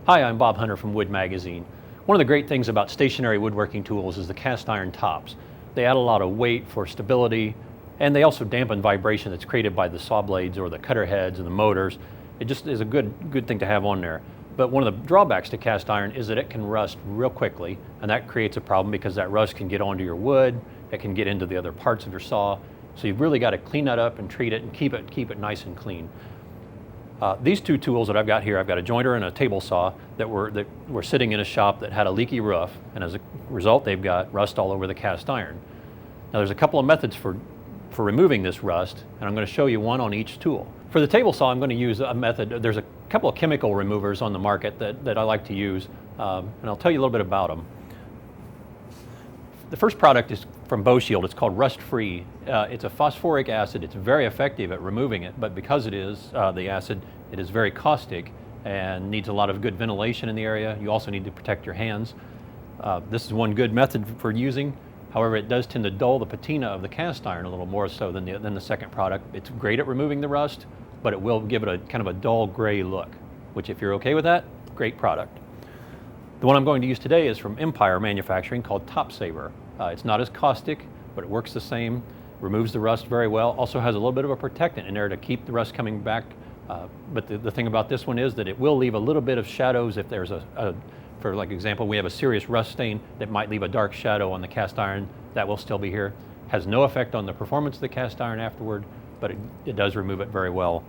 Hi, I'm Bob Hunter from Wood Magazine. One of the great things about stationary woodworking tools is the cast iron tops. They add a lot of weight for stability, and they also dampen vibration that's created by the saw blades or the cutter heads and the motors. It just is a good thing to have on there. But one of the drawbacks to cast iron is that it can rust real quickly, and that creates a problem because that rust can get onto your wood, it can get into the other parts of your saw. So you've really got to clean that up and treat it and keep it nice and clean. These two tools that I've got here, I've got a jointer and a table saw that were sitting in a shop that had a leaky roof, and as a result they've got rust all over the cast iron. Now there's a couple of methods for removing this rust, and I'm going to show you one on each tool. For the table saw, I'm going to use a method. There's a couple of chemical removers on the market that I like to use, and I'll tell you a little bit about them. The first product is from Boeshield. It's called Rust Free. It's a phosphoric acid. It's very effective at removing it, but because it is the acid, it is very caustic and needs a lot of good ventilation in the area. You also need to protect your hands. This is one good method for using. However, it does tend to dull the patina of the cast iron a little more so than the second product. It's great at removing the rust, but it will give it a kind of a dull gray look, which if you're okay with that, great product. The one I'm going to use today is from Empire Manufacturing called Top Saver. It's not as caustic, but it works the same, removes the rust very well, also has a little bit of a protectant in there to keep the rust coming back. But the thing about this one is that it will leave a little bit of shadows if there's for like example, we have a serious rust stain that might leave a dark shadow on the cast iron. That will still be here. Has no effect on the performance of the cast iron afterward, but it does remove it very well.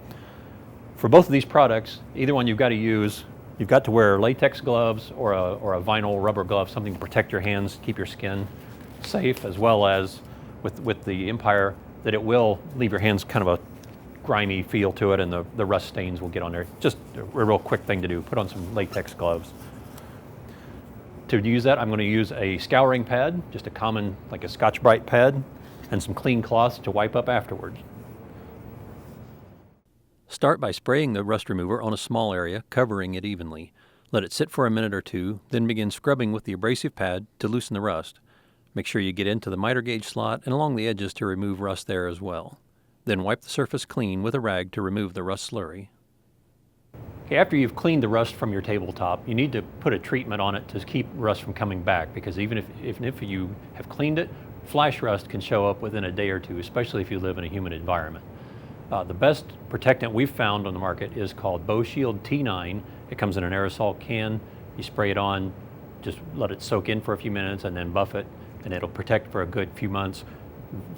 For both of these products, either one you've got to use. You've got to wear latex gloves or a vinyl rubber glove, something to protect your hands, keep your skin safe, as well as with the Empire, that it will leave your hands kind of a grimy feel to it, and the rust stains will get on there. Just a real quick thing to do, put on some latex gloves. To use that, I'm going to use a scouring pad, just a common, like a Scotch-Brite pad, and some clean cloths to wipe up afterwards. Start by spraying the rust remover on a small area, covering it evenly. Let it sit for a minute or two, then begin scrubbing with the abrasive pad to loosen the rust. Make sure you get into the miter gauge slot and along the edges to remove rust there as well. Then wipe the surface clean with a rag to remove the rust slurry. Okay, after you've cleaned the rust from your tabletop, you need to put a treatment on it to keep rust from coming back, because even if you have cleaned it, flash rust can show up within a day or two, especially if you live in a humid environment. The best protectant we've found on the market is called Boeshield T9. It comes in an aerosol can. You spray it on, just let it soak in for a few minutes and then buff it, and it'll protect for a good few months.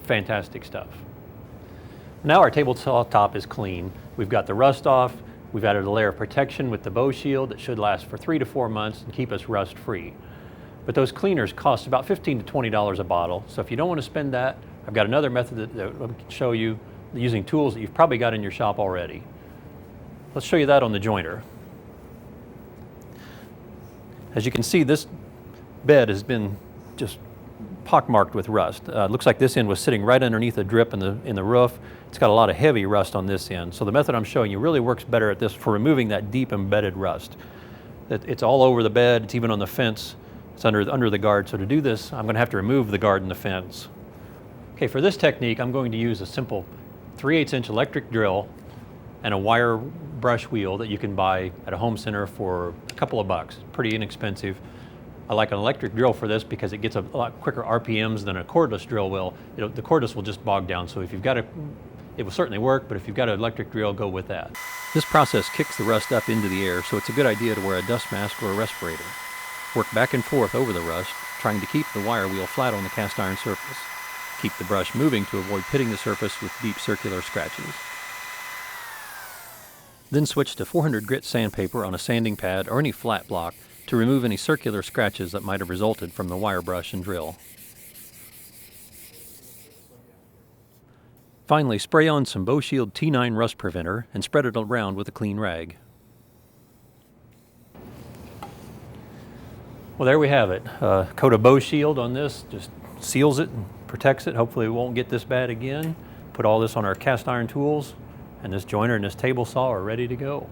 Fantastic stuff. Now our tabletop top is clean. We've got the rust off. We've added a layer of protection with the Boeshield that should last for 3 to 4 months and keep us rust free. But those cleaners cost about $15 to $20 a bottle. So if you don't want to spend that, I've got another method that I can show you using tools that you've probably got in your shop already. Let's show you that on the jointer. As you can see, this bed has been just pockmarked with rust. It looks like this end was sitting right underneath a drip in the roof. It's got a lot of heavy rust on this end. So the method I'm showing you really works better at this for removing that deep embedded rust. It's all over the bed, it's even on the fence, it's under the guard. So to do this, I'm going to have to remove the guard and the fence. Okay, for this technique, I'm going to use a simple 3/8 inch electric drill and a wire brush wheel that you can buy at a home center for a couple of bucks. Pretty inexpensive. I like an electric drill for this because it gets a lot quicker RPMs than a cordless drill will. The cordless will just bog down, so if you've got it will certainly work, but if you've got an electric drill, go with that. This process kicks the rust up into the air, so it's a good idea to wear a dust mask or a respirator. Work back and forth over the rust, trying to keep the wire wheel flat on the cast iron surface. Keep the brush moving to avoid pitting the surface with deep circular scratches. Then switch to 400 grit sandpaper on a sanding pad or any flat block to remove any circular scratches that might have resulted from the wire brush and drill. Finally, spray on some Boeshield T9 rust preventer and spread it around with a clean rag. Well, there we have it. A coat of Boeshield on this just seals it and protects it. Hopefully it won't get this bad again. Put all this on our cast iron tools, and this jointer and this table saw are ready to go.